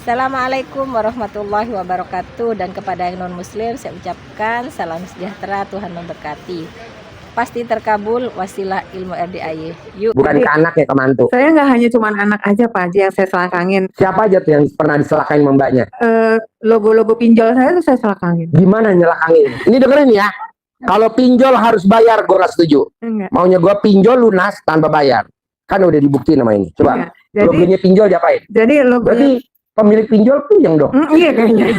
Assalamualaikum warahmatullahi wabarakatuh. Dan kepada yang non muslim saya ucapkan salam sejahtera, Tuhan memberkati. Pasti terkabul, wasilah ilmu RDIY. Yuk. Bukan ke anak ya, ke mantu. Saya nggak hanya cuma anak aja Pak Haji yang saya selakangin. Siapa aja tuh yang pernah diselakain mbaknya? Logo-logo pinjol saya tuh saya selakangin. Gimana nyelakangin? Ini dengerin ya. Kalau pinjol harus bayar, gue gak setuju. Enggak. Maunya gue pinjol lunas tanpa bayar. Kan udah dibukti nama ini. Coba. Enggak. Jadi, logonya pinjol diapain? Jadi logonya. Berarti pemilik pinjol puyeng dong. Iya kayaknya.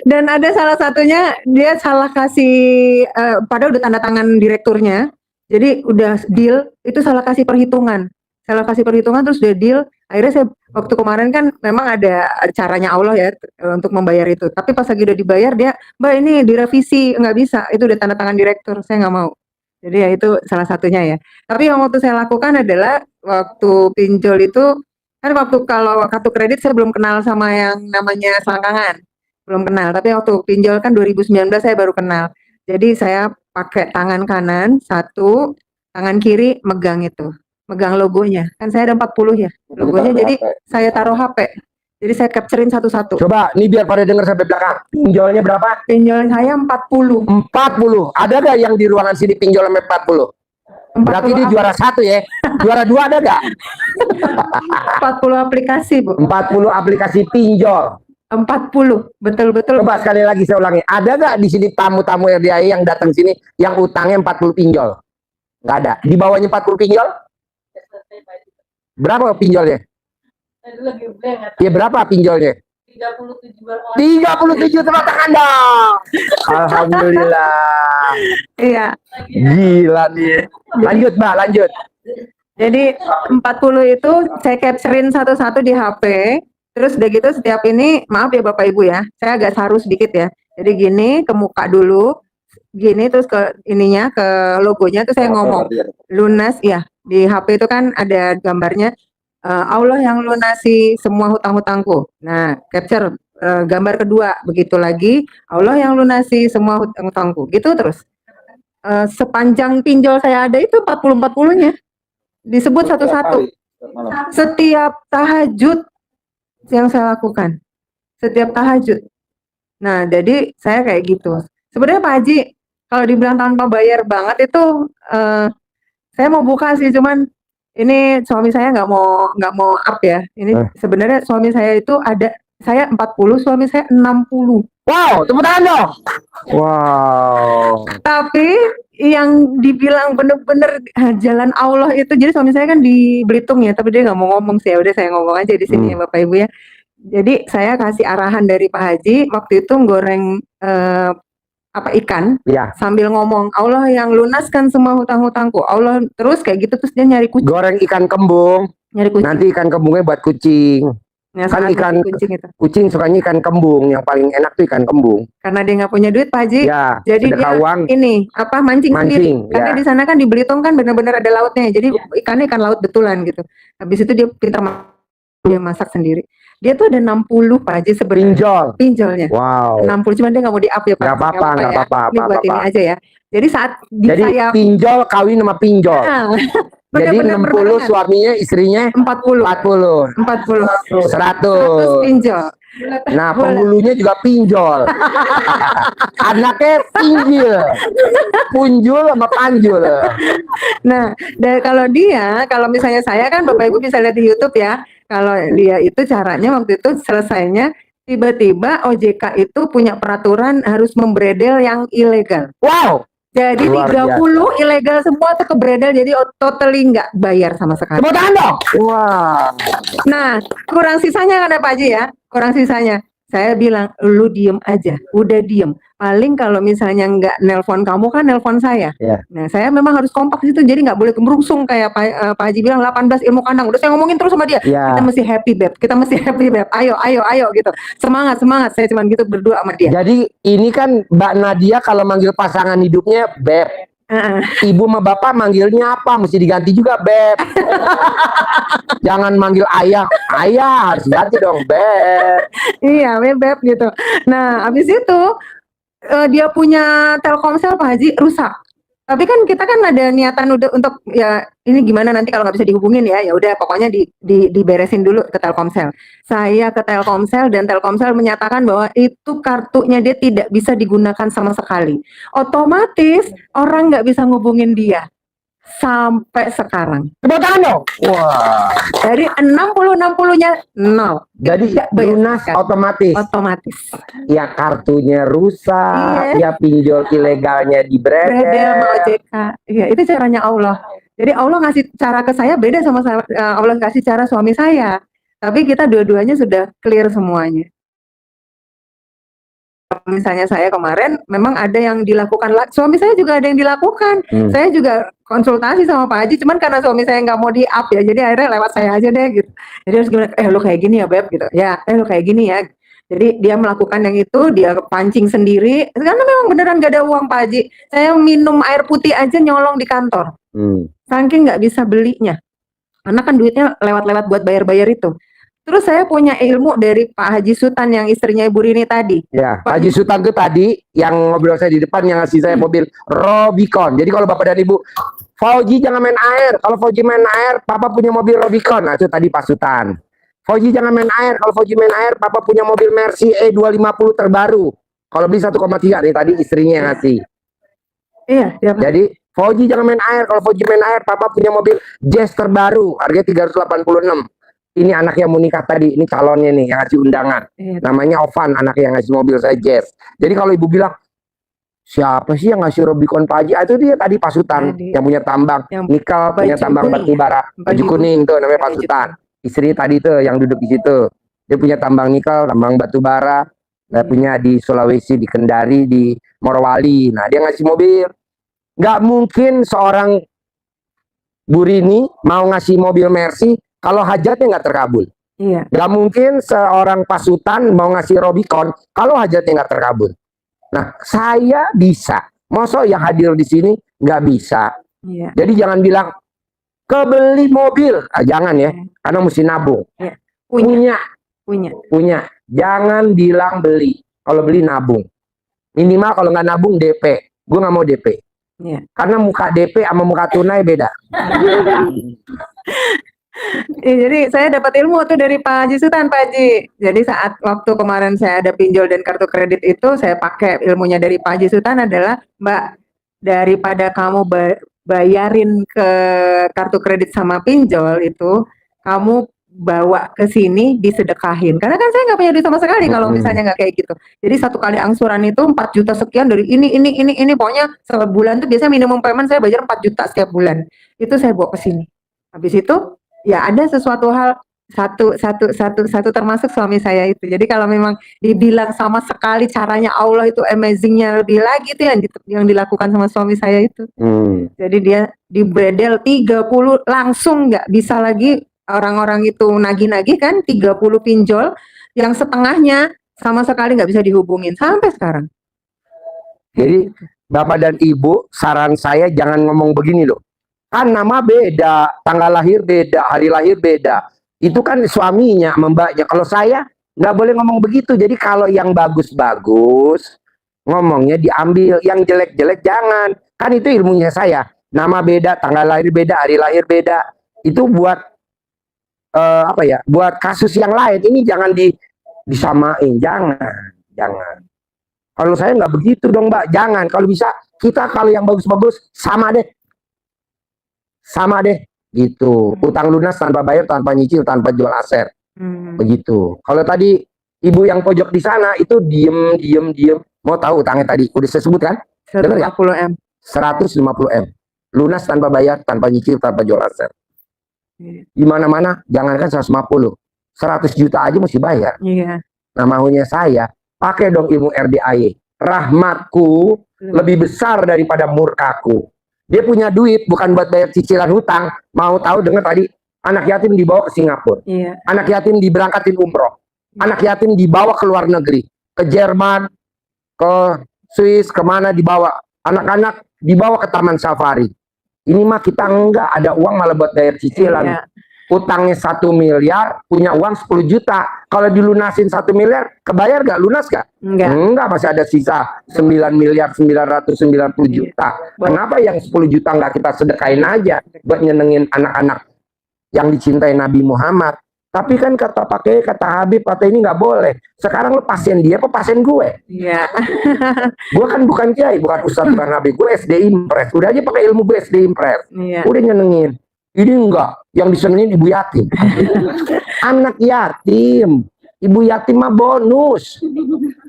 Dan ada salah satunya dia salah kasih, padahal udah tanda tangan direkturnya. Jadi udah deal, itu salah kasih perhitungan. Salah kasih perhitungan terus udah deal. Akhirnya saya waktu kemarin kan memang ada caranya Allah ya untuk membayar itu. Tapi pas lagi udah dibayar dia, Mbak ini direvisi, nggak bisa. Itu udah tanda tangan direktur, saya nggak mau. Jadi ya itu salah satunya ya. Tapi yang waktu saya lakukan adalah waktu pinjol itu, kan waktu kalau kartu kredit saya belum kenal sama yang namanya selangkangan. Belum kenal, tapi waktu pinjol kan 2019 saya baru kenal. Jadi saya pakai tangan kanan satu, tangan kiri megang itu. Megang logonya. Kan saya ada 40 ya logonya, jadi saya taruh HP. Jadi saya capturein satu-satu. Coba, nih biar pada denger sampai belakang. Pinjolnya berapa? Pinjol saya 40. 40. Ada gak yang di ruangan sini pinjol sampai 40? Berarti dia juara satu ya. Juara dua ada gak? 40 aplikasi, Bu. 40 aplikasi pinjol. 40, betul-betul. Coba sekali lagi saya ulangi. Ada gak di sini tamu-tamu RDIY yang datang sini yang utangnya 40 pinjol? Gak ada. Di bawahnya 40 pinjol? Berapa pinjolnya? Ya berapa pinjolnya? 37 tepuk tangan dong. Alhamdulillah. Iya. Gila nih. Lanjut Mbak, lanjut. Jadi 40 itu saya capturein satu-satu di HP. Terus udah gitu setiap ini, maaf ya Bapak Ibu ya, saya agak saru sedikit ya. Jadi gini ke muka dulu, gini terus ke ininya, ke logonya, terus saya ngomong lunas ya. Di HP itu kan ada gambarnya, Allah yang lunasi semua hutang-hutangku. Nah, capture gambar kedua, begitu lagi, Allah yang lunasi semua hutang-hutangku. Gitu terus. Sepanjang pinjol saya ada itu 40-40-nya. Disebut satu-satu. Setiap tahajud yang saya lakukan. Setiap tahajud. Nah, jadi saya kayak gitu. Sebenarnya Pak Haji, kalau dibilang tanpa bayar banget itu, saya mau buka sih, cuman ini suami saya nggak mau up ya. Ini sebenarnya suami saya itu ada, saya 40, suami saya 60. Wow, tepuk tangan dong. Wow. Tapi yang dibilang bener-bener jalan Allah itu, jadi suami saya kan di Belitung ya, tapi dia nggak mau ngomong sih. Ya udah saya ngomong aja di sini ya Bapak Ibu ya. Jadi saya kasih arahan dari Pak Haji waktu itu goreng ikan ya, sambil ngomong Allah yang lunaskan semua hutang-hutangku. Allah terus kayak gitu, terus dia nyari kucing. Goreng ikan kembung. Nyari kucing. Nanti ikan kembungnya buat kucing. Ya, kan ikan kucing sukanya ikan kembung, yang paling enak tuh ikan kembung. Karena dia nggak punya duit Pak Haji, ya, jadi dia uang, ini mancing sendiri. Karena di sana kan di Belitung kan benar-benar ada lautnya, jadi ikannya ikan laut betulan gitu. Habis itu dia pintar dia masak sendiri. Dia tuh ada 60 Pak Haji sebenarnya. Pinjolnya. Wow. 60, cuman dia nggak mau di-up ya Pak. Nggak apa-apa. Ini buat ini aja ya. Jadi saat saya pinjol kawin sama pinjol. Jadi 60 suaminya, istrinya 40. 100 pinjol. Nah, penghulunya juga pinjol. Anaknya pinjil. Punjul sama panjul. Nah, kalau misalnya saya kan Bapak Ibu bisa lihat di YouTube ya. Kalau dia itu caranya waktu itu selesainya tiba-tiba OJK itu punya peraturan harus membredel yang ilegal. Wow. Jadi 30 ilegal semua tuh kebredel, jadi totally nggak bayar sama sekali. Tepuk tangan dong. Wah. Nah, kurang sisanya kan Pak Haji ya? Kurang sisanya. Saya bilang, lu diem aja, udah diem. Paling kalau misalnya nggak nelpon kamu kan nelpon saya. Nah, saya memang harus kompak situ, jadi nggak boleh gemerungsung kayak Pak Haji bilang 18 ilmu kandang. Udah saya ngomongin terus sama dia. Kita mesti happy beb, ayo gitu. Semangat. Saya cuma gitu berdua sama dia. Jadi ini kan Mbak Nadia kalau manggil pasangan hidupnya beb. Ibu sama bapak manggilnya apa? Mesti diganti juga beb. Jangan manggil ayah harus ganti dong beb. Iya beb gitu. Nah habis itu dia punya Telkomsel Pak Haji rusak. Tapi kan kita kan ada niatan udah untuk ya ini gimana nanti kalau nggak bisa dihubungin ya udah pokoknya diberesin dulu ke Telkomsel. Saya ke Telkomsel dan Telkomsel menyatakan bahwa itu kartunya dia tidak bisa digunakan sama sekali. Otomatis orang nggak bisa ngubungin dia sampai sekarang. Tepuk tangan dong. Wah. Dari 60-60-nya nol. Jadi Tidak bayar lunas zakat. otomatis. Otomatis. Ya kartunya rusak, Iya. ya pinjol ilegalnya Bredel sama dibredel. OJK. Iya, itu caranya Allah. Jadi Allah ngasih cara ke saya beda sama Allah kasih cara suami saya. Tapi kita dua-duanya sudah clear semuanya. Misalnya saya kemarin memang ada yang dilakukan, suami saya juga ada yang dilakukan. Saya juga konsultasi sama Pak Haji, cuman karena suami saya nggak mau di-up ya, jadi akhirnya lewat saya aja deh gitu. Jadi harus gimana, lu kayak gini ya Beb gitu, ya lu kayak gini ya. Jadi dia melakukan yang itu, dia pancing sendiri, karena memang beneran gak ada uang Pak Haji. Saya minum air putih aja nyolong di kantor, saking nggak bisa belinya. Karena kan duitnya lewat-lewat buat bayar-bayar itu. Terus saya punya ilmu dari Pak Haji Sultan yang istrinya Ibu Rini tadi. Ya, Pak Haji Sultan itu tadi yang ngobrol saya di depan yang ngasih saya mobil Robicon. Jadi kalau Bapak dan Ibu, Fauji jangan main air. Kalau Fauji main air, Papa punya mobil Robicon. Nah, itu tadi Pak Sultan. Fauji jangan main air. Kalau Fauji main air, Papa punya mobil Mercy E250 terbaru. Kalau beli 1,3 nih tadi istrinya yang ngasih. Iya, ya, Pak. Jadi Fauji jangan main air. Kalau Fauji main air, Papa punya mobil Jazz terbaru. Harganya 386. Ini anak yang mau nikah tadi, ini calonnya nih yang ngasih undangan. Namanya Ovan, anak yang ngasih mobil saya Jazz. Jadi kalau ibu bilang, siapa sih yang ngasih Robicon Pak Haji? Itu dia tadi Pak Sultan, yang punya tambang nikel, punya tambang batu bara, baju kuning tuh namanya Pak Sultan. Istri tadi tuh yang duduk di situ, dia punya tambang nikel, tambang batu bara, dia punya di Sulawesi, di Kendari, di Morowali. Nah dia ngasih mobil. Nggak mungkin seorang Bu Rini mau ngasih mobil Mercy kalau hajatnya nggak terkabul. Iya. Nggak mungkin seorang pasutan mau ngasih Robicon kalau hajatnya nggak terkabul. Nah, saya bisa. Masa yang hadir di sini nggak bisa. Iya. Jadi jangan bilang kebeli mobil. Jangan ya, karena mesti nabung. Iya. Punya. Jangan bilang beli. Kalau beli nabung. Minimal kalau nggak nabung DP. Gue nggak mau DP. Iya. Karena muka DP sama muka tunai beda. Ya, jadi saya dapat ilmu tuh dari Pak Haji Sultan, Pak Haji. Jadi saat waktu kemarin saya ada pinjol dan kartu kredit itu, saya pakai ilmunya dari Pak Haji Sultan adalah, Mbak, daripada kamu bayarin ke kartu kredit sama pinjol itu, kamu bawa ke sini disedekahin. Karena kan saya nggak punya duit sama sekali kalau misalnya nggak kayak gitu. Jadi satu kali angsuran itu 4 juta sekian dari ini. Pokoknya sebulan tuh biasanya minimum payment saya bayar 4 juta setiap bulan. Itu saya bawa ke sini. Habis itu ya ada sesuatu hal satu termasuk suami saya itu. Jadi kalau memang dibilang sama sekali caranya Allah itu amazingnya lebih lagi itu yang dilakukan sama suami saya itu. Jadi dia di bredel 30 langsung nggak bisa lagi orang-orang itu nagih-nagih kan 30 pinjol yang setengahnya sama sekali nggak bisa dihubungin sampai sekarang. Jadi Bapak dan Ibu saran saya jangan ngomong begini loh. Kan nama beda, tanggal lahir beda, hari lahir beda. Itu kan suaminya, mbaknya. Kalau saya nggak boleh ngomong begitu. Jadi kalau yang bagus-bagus ngomongnya diambil, yang jelek-jelek jangan. Kan itu ilmunya saya. Nama beda, tanggal lahir beda, hari lahir beda. Itu buat buat kasus yang lain. Ini jangan disamain, jangan. Kalau saya nggak begitu dong, Mbak. Jangan. Kalau bisa kita kalau yang bagus-bagus sama deh gitu. Utang lunas tanpa bayar, tanpa nyicil, tanpa jual aset. Begitu. Kalau tadi ibu yang pojok di sana itu diem. Mau tahu utangnya tadi? Udah saya sebut kan? 150 M. 150 M. Lunas tanpa bayar, tanpa nyicil, tanpa jual aset. Di mana-mana jangankan 150. 100 juta aja mesti bayar. Iya. Nah, maunya saya pakai dong ilmu RDAY. Rahmatku lebih besar daripada murkaku. Dia punya duit bukan buat bayar cicilan hutang. Mau tahu dengar tadi anak yatim dibawa ke Singapura. Iya. Anak yatim diberangkatin umroh. Anak yatim dibawa ke luar negeri. Ke Jerman, ke Swiss, kemana dibawa. Anak-anak dibawa ke taman safari. Ini mah kita enggak ada uang malah buat bayar cicilan. Iya. utangnya 1 miliar, punya uang 10 juta. Kalau dilunasin 1 miliar, kebayar gak? Lunas gak? Enggak. Masih ada sisa 9 miliar 990 juta. Kenapa yang 10 juta nggak kita sedekain aja buat nyenengin anak-anak yang dicintai Nabi Muhammad? Tapi kan kata Habib, kata ini nggak boleh. Sekarang lo pasien dia apa pasien gue? Iya. Gue kan bukan kiai, bukan ustadz, bukan Habib. Gue SD Impres. Udah aja pakai ilmu gue SD Impres. Iya. Udah nyenengin. Ini enggak, yang disenengin ibu yatim. Anak yatim, ibu yatim mah bonus.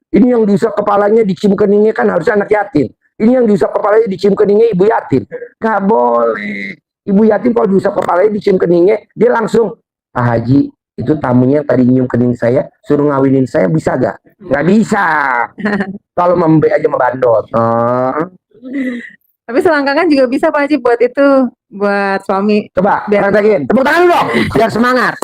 Ini yang diusap kepalanya, dicium keningnya kan harusnya anak yatim. Ini yang diusap kepalanya, dicium keningnya ibu yatim. Gak boleh. Ibu yatim kalau diusap kepalanya, dicium keningnya, dia langsung, Pak Haji, itu tamunya yang tadi nyium kening saya, suruh ngawinin saya, bisa gak? Gak bisa. Kalau membe aja membandot. Tapi selangkangan juga bisa Pak Haji buat itu, buat suami. Coba, Biar- praktekin. Tepuk tangan dulu dong, biar semangat.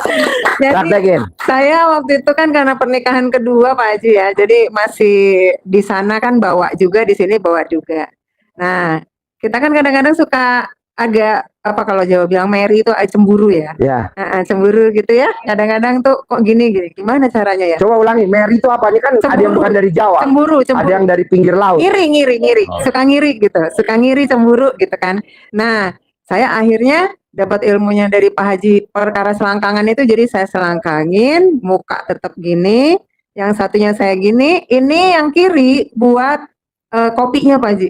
Jadi Praktekin. saya waktu itu kan karena pernikahan kedua Pak Haji ya, jadi masih di sana kan bawa juga, di sini bawa juga. Nah, kita kan kadang-kadang suka agak apa kalau Jawa bilang Mary itu cemburu ya. Ya. Cemburu gitu ya. Kadang-kadang tuh kok gini gimana caranya ya? Coba ulangi, Mary itu apa? Ini kan ada yang bukan dari Jawa. Cemburu. Ada yang dari pinggir laut. Ngiri. Suka ngiri gitu. Suka ngiri, cemburu gitu kan. Nah, saya akhirnya dapat ilmunya dari Pak Haji perkara selangkangan itu, jadi saya selangkangin, muka tetap gini, yang satunya saya gini, ini yang kiri buat kopinya Pak Haji.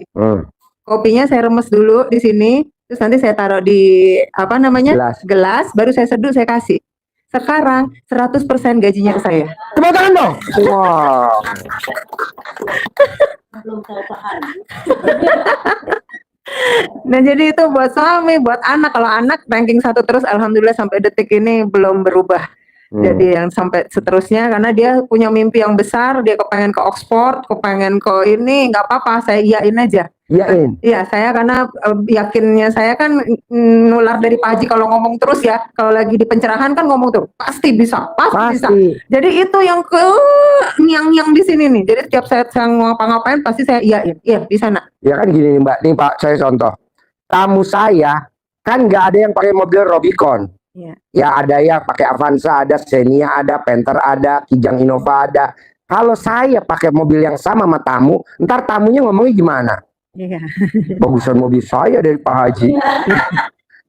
Kopinya saya remes dulu di sini, terus nanti saya taruh di apa namanya? Gelas, baru saya seduh, saya kasih. Sekarang 100% gajinya ke saya. Tepuk tangan dong. Wow. Nah jadi itu buat suami, buat anak. Kalau anak ranking 1 terus, alhamdulillah sampai detik ini belum berubah. Jadi yang sampai seterusnya, karena dia punya mimpi yang besar, dia kepengen ke Oxford, kepengen ke ini, nggak apa-apa, saya iyain aja. Iyain. Iya, saya karena yakinnya saya kan nular dari Pak Haji kalau ngomong terus ya, kalau lagi di pencerahan kan ngomong tuh pasti bisa, pasti bisa. Jadi itu yang yang di sini nih. Jadi setiap saya ngapa-ngapain pasti saya iyain. Iya, di sana. Ya kan gini nih Mbak, nih Pak, saya contoh. Tamu saya kan nggak ada yang pakai mobil Rubicon. Ya ada yang pakai Avanza, ada Xenia, ada Panther, ada Kijang Innova, ada. Kalau saya pakai mobil yang sama sama tamu, ntar tamunya ngomongnya gimana? Iya. Bagusan mobil saya dari Pak Haji.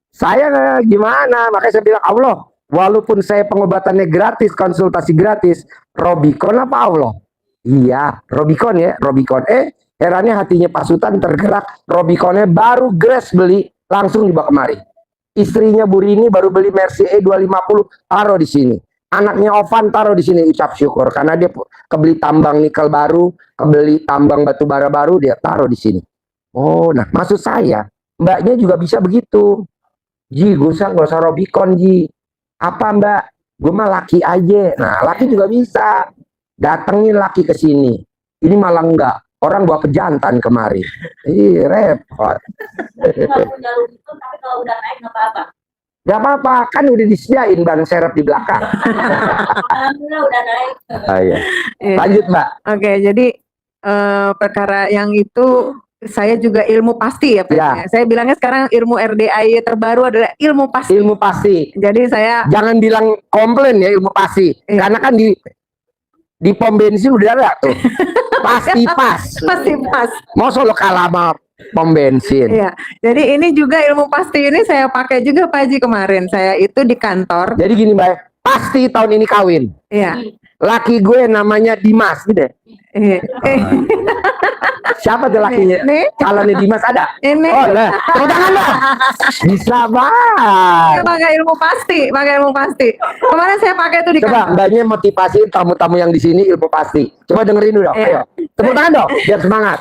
Saya gimana? Makanya saya bilang Allah, walaupun saya pengobatannya gratis, konsultasi gratis, Rubicon apa Allah? Iya, Rubicon ya, Rubicon. Herannya hatinya Pak Sultan tergerak, Rubiconnya baru Grace beli, langsung dibawa kemari. Istrinya Bu Rini baru beli Mercy E250, taruh di sini. Anaknya Ovan taruh di sini, ucap syukur karena dia kebeli tambang nikel baru, kebeli tambang batu bara baru, dia taruh di sini. Oh, nah maksud saya, mbaknya juga bisa begitu. Ji, gue gak usah Rubicon, Ji. Apa mbak? Gue mah laki aja. Nah, laki juga bisa. Datengin laki ke sini. Ini malah enggak. Orang bawa pejantan kemari. Repot. Tapi kalau udah naik nggak apa-apa. Gak apa-apa, kan udah disediain ban serep di belakang. Alhamdulillah udah naik. Iya. Lanjut Mbak. Oke, jadi perkara yang itu saya juga ilmu pasti ya Pak. Ya. Saya bilangnya sekarang ilmu RDAI terbaru adalah ilmu pasti. Ilmu pasti. Jadi saya Jangan bilang komplain ya, ilmu pasti. Karena kan di pom bensin udah ada tuh. Pasti pas. pasti pas. Mau solo kalah sama pom bensin. Iya. Jadi ini juga ilmu pasti ini saya pakai juga Pak Haji kemarin. Saya itu di kantor. Jadi gini Mbak, pasti tahun ini kawin. Iya. Laki gue namanya Dimas gitu deh. Siapa tuh lakinya? Nih. Calonnya Dimas ada? Ini. Oh, lah. Tepuk tangan dong. Bisa Saya banget. pakai ilmu pasti. Kemarin saya pakai itu di Coba kantor. mbaknya motivasi tamu-tamu yang di sini ilmu pasti. Coba dengerin dulu dong. Ayo. Tepuk tangan dong, biar semangat.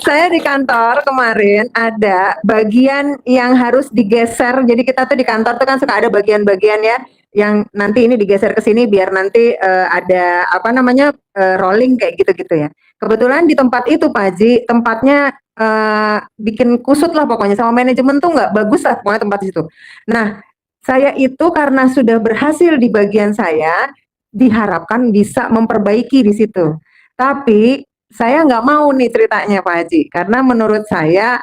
Saya di kantor kemarin ada bagian yang harus digeser. Jadi kita tuh di kantor tuh kan suka ada bagian-bagian ya yang nanti ini digeser ke sini biar nanti ada apa namanya rolling kayak gitu-gitu ya. Kebetulan di tempat itu Pak Haji, tempatnya bikin kusut lah pokoknya sama manajemen tuh nggak bagus lah pokoknya tempat itu. Nah, saya itu karena sudah berhasil di bagian saya, diharapkan bisa memperbaiki di situ. Tapi saya nggak mau nih ceritanya Pak Haji, karena menurut saya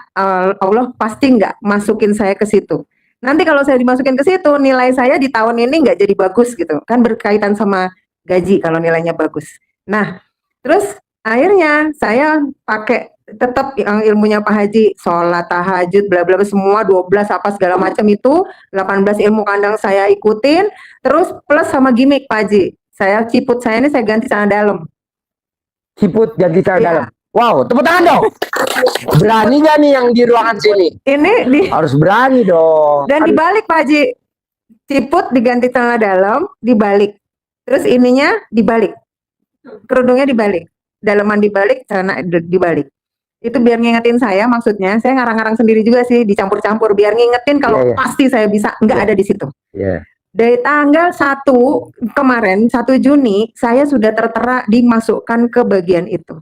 Allah pasti nggak masukin saya ke situ. nanti kalau saya dimasukin ke situ nilai saya di tahun ini nggak jadi bagus gitu kan, berkaitan sama gaji kalau nilainya bagus. Nah terus akhirnya saya pakai tetap yang ilmunya Pak Haji, sholat tahajud bla bla bla, semua 12 apa segala macam itu 18 ilmu kandang saya ikutin, terus plus sama gimmick Pak Haji, saya ciput saya ini saya ganti celana dalam. Ciput ganti celana Iya. dalam. Wow, tepuk tangan dong. Berani gak nih yang di ruangan sini? Ini di Harus berani dong. dan dibalik Pak Haji, ciput diganti celana dalam, dibalik, terus ininya dibalik, kerudungnya dibalik, dalaman dibalik, celana dibalik. Itu biar ngingetin saya, maksudnya saya ngarang-ngarang sendiri juga sih, dicampur-campur biar ngingetin kalau Iya, iya. pasti saya bisa, nggak Iya. ada di situ. Iya. Dari tanggal 1 kemarin, 1 Juni, saya sudah tertera dimasukkan ke bagian itu.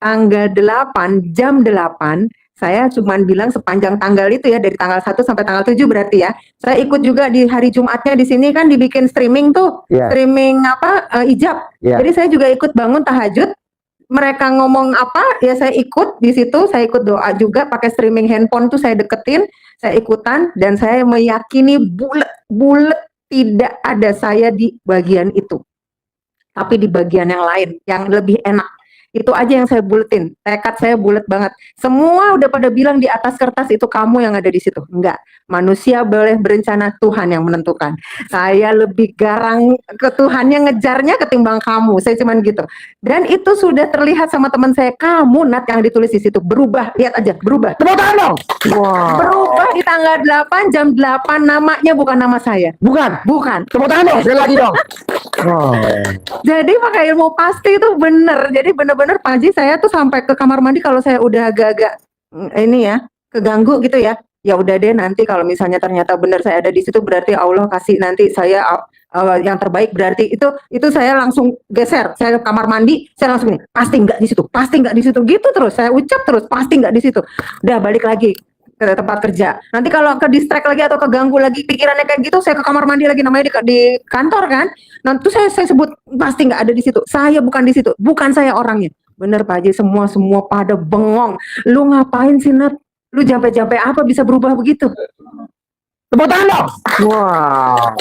Tanggal 8, jam 8, saya cuman bilang sepanjang tanggal itu ya, dari tanggal 1 sampai tanggal 7 berarti ya. Saya ikut juga di hari Jumatnya di sini kan dibikin streaming tuh, Iya. streaming apa, ijab. Iya. Jadi saya juga ikut bangun tahajud. Mereka ngomong apa, ya saya ikut di situ, saya ikut doa juga pakai streaming handphone tuh saya deketin, saya ikutan dan saya meyakini bulet tidak ada saya di bagian itu. Tapi di bagian yang lain yang lebih enak. Itu aja yang saya buletin. Tekad saya bulet banget. Semua udah pada bilang di atas kertas itu kamu yang ada di situ. Enggak. Manusia boleh berencana, Tuhan yang menentukan. Saya lebih garang ke Tuhannya, ngejarnya ketimbang kamu. Saya cuman gitu. Dan itu sudah terlihat sama teman saya. Kamu Nat yang ditulis di situ berubah. Lihat aja, berubah. Tepuk tangan dong. Wow. Berubah di tanggal 8 jam 8, namanya bukan nama saya. Bukan. Bukan. Tepuk tangan dong. Sekali lagi dong. Wow. Jadi pakai ilmu pasti itu bener. Jadi bener-bener Pak Haji, saya tuh sampai ke kamar mandi kalau saya udah agak-agak ini ya, keganggu gitu ya. Ya udah deh, nanti kalau misalnya ternyata benar saya ada di situ, berarti Allah kasih nanti saya yang terbaik, berarti itu saya langsung geser. Saya ke kamar mandi, saya langsung ini, pasti nggak di situ, pasti nggak di situ, gitu terus. Saya ucap terus, pasti nggak di situ. Udah balik lagi ke tempat kerja. Nanti kalau ke distract lagi atau keganggu lagi pikirannya kayak gitu, saya ke kamar mandi lagi, namanya di kantor kan. Nanti saya sebut pasti nggak ada di situ. Saya bukan di situ, bukan saya orangnya. Bener Pak Haji, semua pada bengong. Lu ngapain sih Nat? Lu jampe-jampe apa bisa berubah begitu? Tepuk tangan dong. Wow.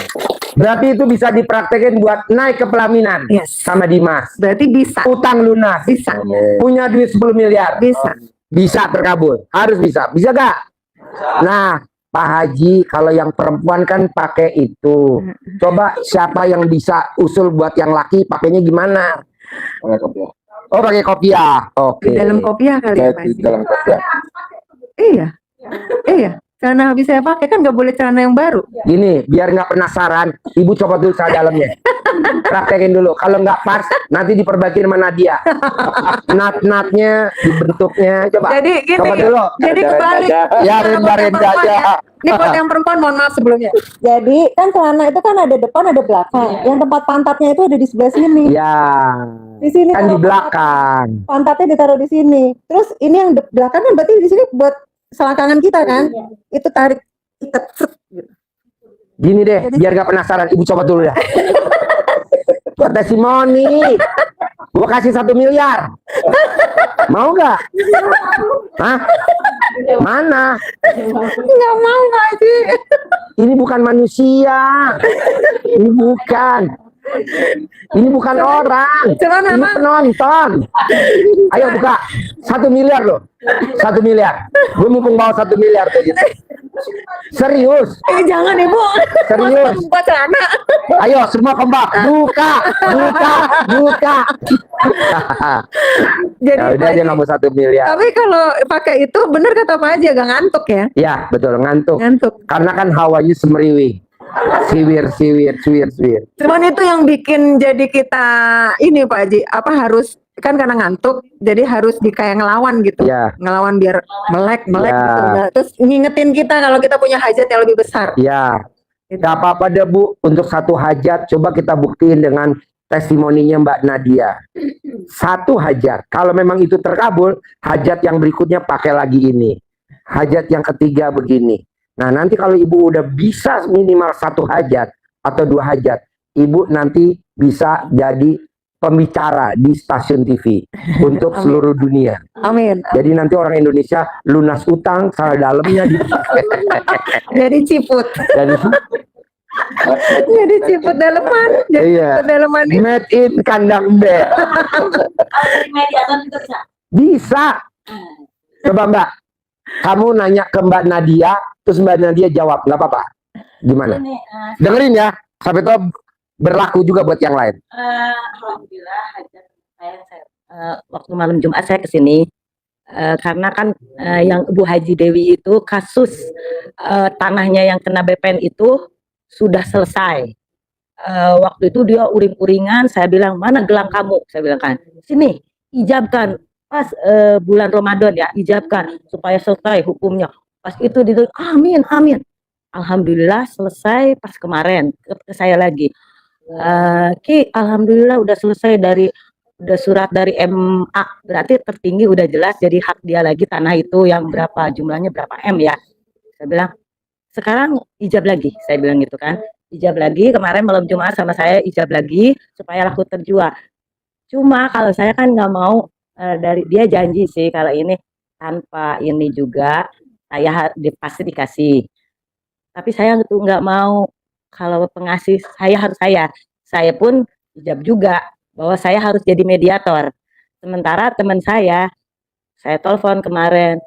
Berarti itu bisa dipraktekin buat naik ke pelaminan. Yes. Sama Dimas. Berarti bisa. Utang lunas. Bisa. Punya duit 10 miliar. Bisa. Bisa terkabul. Harus bisa. Bisa gak? Nah, Pak Haji, kalau yang perempuan kan pakai itu. Coba siapa yang bisa usul buat yang laki pakainya gimana? Oh, pakai kopiah. Oke. Di dalam kopiah kali ya Pak Di Haji. dalam kopiah. Iya. Iya. Celana habis saya pakai kan nggak boleh celana yang baru. Gini, biar nggak penasaran, ibu copot dulu celana dalamnya. Praktekin dulu. Kalau nggak pas, nanti diperbaiki sama Nadia. Nat-natnya, dibentuknya, coba. Jadi gini. Coba dulu. Jadi kebalik. Ya, renda-renda aja. Ini buat yang perempuan, mohon maaf sebelumnya. Jadi kan celana itu kan ada depan, ada belakang. Yang tempat pantatnya itu ada di sebelah sini. Ya, Di sini kan di taruh belakang. pantatnya ditaruh di sini. Terus ini yang belakang kan berarti di sini buat selangkangan kita kan? Itu tarik, ikat, set, gitu. Gini deh, biar nggak penasaran, ibu copot dulu ya. Buat testimoni. Gua kasih 1 miliar. Mau nggak? Hah? Mana? Nggak mau Pak Haji. Ini bukan manusia. Ini bukan. Ini bukan orang. Cuman Ini memang penonton. Ayo buka. 1 miliar loh. 1 miliar. Gue mumpung bawa 1 miliar tuh gitu. Serius. jangan Ibu. Serius. Buat celana. Ayo semua kompak. Buka. Buka. Buka. Jadi Ya udah Pak aja Haji, nambah 1 miliar. tapi kalau pakai itu bener kata Pak Haji, agak ngantuk ya. Ya betul, ngantuk. Ngantuk. Karena kan hawanya semeriwing. Siwir, siwir, siwir, siwir. Cuman itu yang bikin jadi kita ini Pak Haji, apa harus kan karena ngantuk, jadi harus kayak ngelawan gitu. Ya. Ngelawan biar melek Ya. gitu. Nah, terus ngingetin kita kalau kita punya hajat yang lebih besar. Ya. Gitu. Gak apa-apa deh Bu, untuk 1 hajat coba kita buktiin dengan testimoninya Mbak Nadia. 1 hajat, kalau memang itu terkabul, hajat yang berikutnya pakai lagi ini. Hajat yang ketiga begini. Nah nanti kalau ibu udah bisa minimal 1 hajat atau 2 hajat, ibu nanti bisa jadi pembicara di stasiun TV untuk seluruh dunia. Amin. Jadi nanti orang Indonesia lunas utang, salah dalamnya di Jadi ciput. jadi, Jadi ciput daleman. Jadi iya. ciput daleman ini. Made in kandang beb. Mediator juga bisa. Bisa. Coba Mbak, kamu nanya ke Mbak Nadia, terus Mbak Nadia jawab, nggak apa-apa. Gimana? Ini, Dengerin ya, sampai tahu berlaku juga buat yang lain. alhamdulillah hajat waktu malam Jumat saya ke sini karena kan yang Ibu Haji Dewi itu kasus tanahnya yang kena BPN itu sudah selesai. Waktu itu dia uring-uringan, saya bilang mana gelang kamu? Saya bilang kan, sini ijabkan pas bulan Ramadan ya, ijabkan supaya selesai hukumnya. Pas itu dia amin amin. Alhamdulillah selesai pas kemarin ke saya lagi. Ki, alhamdulillah udah selesai udah surat dari MA, berarti tertinggi udah jelas jadi hak dia lagi tanah itu yang berapa jumlahnya berapa M ya. Saya bilang sekarang ijab lagi, saya bilang gitu kan. Ijab lagi, kemarin malam Jumat sama saya ijab lagi supaya laku terjual. Cuma kalau saya kan nggak mau dari dia janji sih kalau ini tanpa ini juga saya pasti dikasih. Tapi saya tuh nggak mau kalau pengasih saya harus saya pun ijab juga bahwa saya harus jadi mediator. Sementara teman saya telepon kemarin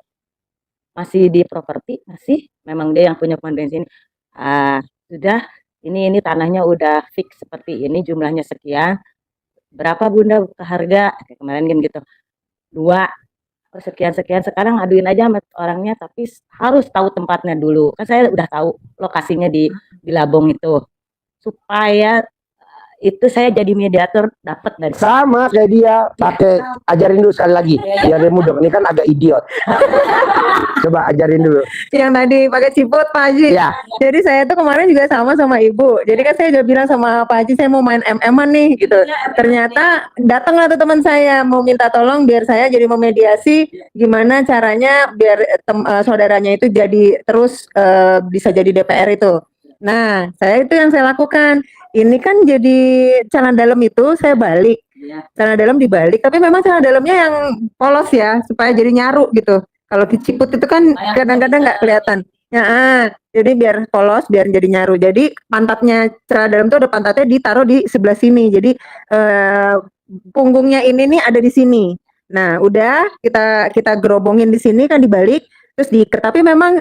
masih di properti, masih memang dia yang punya pondasi ini. Sudah ini tanahnya udah fix seperti ini jumlahnya sekian. Berapa Bunda harga? Kemarin kan gitu. 2 sekian sekarang aduin aja sama orangnya tapi harus tahu tempatnya dulu. Kan saya udah tahu lokasinya di Labong itu. Supaya itu saya jadi mediator dapat dari Sama kayak dia, pakai ajarin dulu sekali lagi biar dia mudah. Ini kan agak idiot. Coba ajarin dulu. Yang tadi pakai ciput Pak Haji. Ya. Jadi saya tuh kemarin juga sama Ibu. Jadi kan saya udah bilang sama Pak Haji saya mau main MM-an nih gitu. Ternyata datanglah tuh teman saya mau minta tolong biar saya jadi memediasi gimana caranya biar saudaranya itu jadi terus bisa jadi DPR itu. Nah, saya itu yang saya lakukan. Ini kan jadi celana dalam itu saya balik. Celana dalam dibalik, tapi memang celana dalamnya yang polos ya supaya jadi nyaru gitu. Kalau diciput itu kan kadang-kadang nggak kelihatan. Ya, jadi biar polos, biar jadi nyaru. Jadi pantatnya celana dalam tuh ada pantatnya ditaruh di sebelah sini. Jadi punggungnya ini nih ada di sini. Nah, udah kita gerobongin di sini kan dibalik, terus diikat. Tapi memang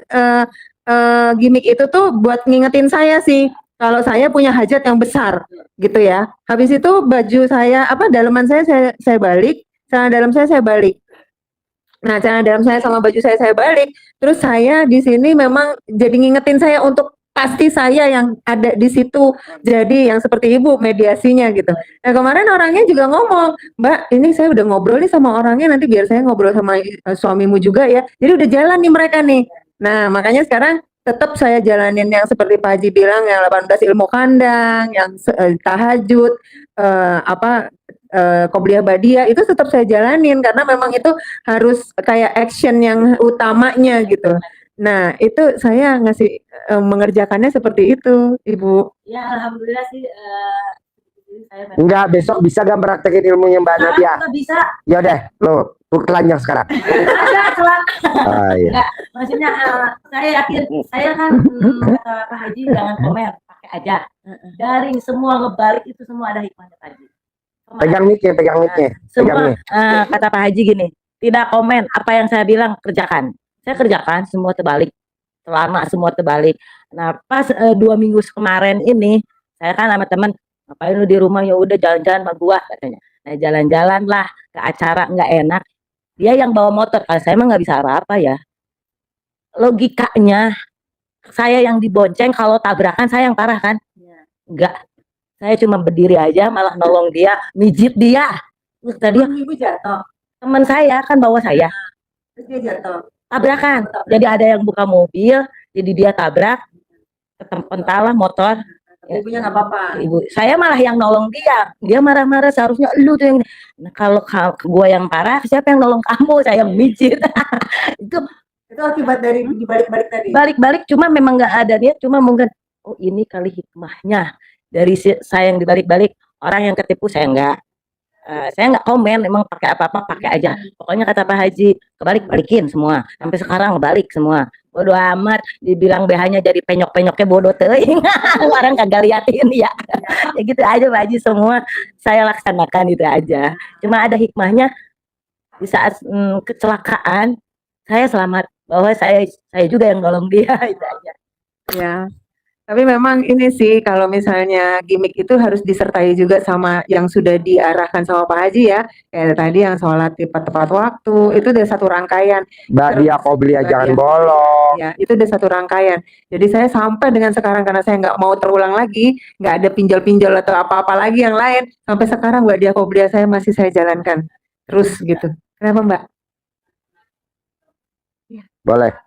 gimmick itu tuh buat ngingetin saya sih. Kalau saya punya hajat yang besar, gitu ya. Habis itu baju saya, dalaman saya balik, celana dalam saya balik. Nah, celana dalam saya sama baju saya balik. Terus saya di sini memang jadi ngingetin saya untuk pasti saya yang ada di situ. Jadi yang seperti Ibu mediasinya gitu. Nah, kemarin orangnya juga ngomong, Mbak, ini saya udah ngobrol nih sama orangnya, nanti biar saya ngobrol sama suamimu juga ya. Jadi udah jalan nih mereka nih. Nah, makanya sekarang tetap saya jalanin yang seperti Pak Haji bilang, yang 18 ilmu kandang, yang tahajud, qobliyah badiah, itu tetap saya jalanin karena memang itu harus kayak action yang utamanya gitu. Nah, itu saya mengerjakannya seperti itu, Ibu. Ya, alhamdulillah sih. Enggak, besok bisa gak praktekin ilmunya Mbak Nadia? Bisa. Ya udah, lo telanjang sekarang. Ada kelak. Iya. Enggak, maksudnya saya yakin, saya kan kata Pak Haji jangan komen, pakai aja. Dari semua ngebalik itu semua ada hikmahnya Pak Haji. Pegang mic-nya. Semua kata Pak Haji gini, tidak komen apa yang saya bilang kerjakan. Saya kerjakan semua terbalik, selama semua terbalik. Nah pas 2 minggu kemarin ini, saya kan sama teman, ngapain lu di rumah, ya udah jalan-jalan sama gua katanya. Nah jalan-jalan lah ke acara nggak enak. Dia yang bawa motor, kalau saya emang nggak bisa apa-apa ya. Logikanya saya yang dibonceng, kalau tabrakan saya yang parah kan? Enggak. Saya cuma berdiri aja, malah nolong dia, mijit dia. Terus tadi Ibu jatuh. Teman saya kan bawa saya. Terus dia jatuh. Tabrakan. Jadi ada yang buka mobil, jadi dia tabrak, ketempentalah motor. Ibunya nggak apa-apa. Ibu, saya malah yang nolong dia. Dia marah-marah, seharusnya lu tuh yang. Nah, kalau gue yang parah, siapa yang nolong kamu? Saya yang mijit. itu akibat dari dibalik-balik tadi. Balik-balik, cuma memang nggak ada niat, cuma mungkin ini kali hikmahnya dari saya yang dibalik-balik, orang yang ketipu saya enggak. Saya nggak komen, emang pakai apa-apa pakai aja. Pokoknya kata Pak Haji, kebalik balikin semua. Sampai sekarang balik semua. Bodoh amat, dibilang BH-nya jadi penyok-penyoknya bodoh teuing. Orang kagak liatin ya. Ya gitu aja Pak Haji, semua saya laksanakan itu aja. Cuma ada hikmahnya di saat kecelakaan saya selamat, bahwa saya juga yang nolong dia itu aja. Ya. Tapi memang ini sih kalau misalnya gimmick itu harus disertai juga sama yang sudah diarahkan sama Pak Haji ya. Kayak tadi yang sholat tepat waktu, itu udah satu rangkaian. Mbak Terus, dia Qoblia Mbak jangan Dia bolong. Ya, itu udah satu rangkaian. Jadi saya sampai dengan sekarang karena saya nggak mau terulang lagi, nggak ada pinjol-pinjol atau apa-apa lagi yang lain. Sampai sekarang Mbak Dia Qoblia saya masih saya jalankan terus gitu. Kenapa Mbak? Boleh.